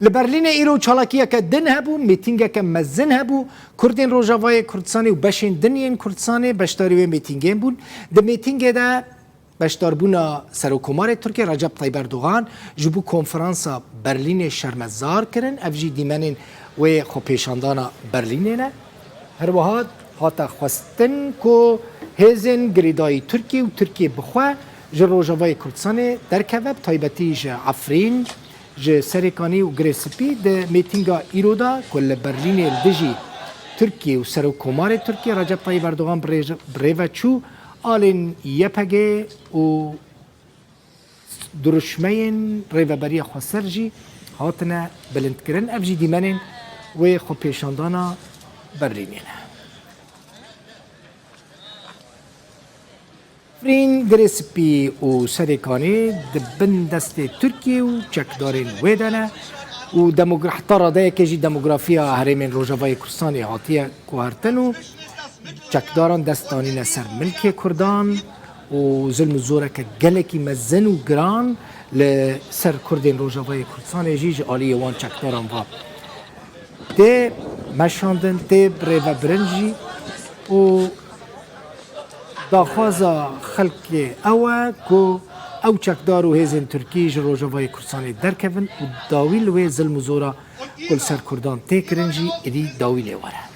لبرلین ایرو چالاکیه که دن هبو میتینگه که مزن هبو کردین روجاوای کردستانی و بشین دنیین کردستانی بشتاری و میتینگین بون ده میتینگه ده بشتار بونا سروکومار ترکیه رجب طیب اردوغان جبو کنفرانسا برلین شرمزار کرن افجی دیمنین و خو پیشاندانا برلینه هر وهاد هاتا خواستن که هزن گریدای ترکیه و ترکیه بخواه جه روجاوای کردستانی در کبب طایبتی جه عفرین جه سرکانی و گریسپی ده میتینگا ایرودا کل برلین الدجی ترکیه و سروکومار ترکیه رجب طیب اردوغان بریوه چو آلین یپگه و درشمین ریوبری خسر جی هاتنه بلند کرن افجی دیمنین و خو پیشاندانا برلینینه فرین گریسپی و سرکانی دبن دست ترکیه و چکدارین ویدنه و دموگرحتارا ده که جی دموگرافیا هرمین روجاوای کردستانی هاتیه کوهرتن و چکداران دستانین سر ملک کردان و ظلم و زوره که گلکی مزن و گران لسر کردین روجاوای کردستان جیج آلی وان چکداران و ده مشاندن ده بره و برنجی و داخوازا خلق اوه که او چکدار و هزین ترکیج روجاوای کردستان درکون و داویل و ظلم و زوره کل سر کردان تکرنجی ادی داویل وره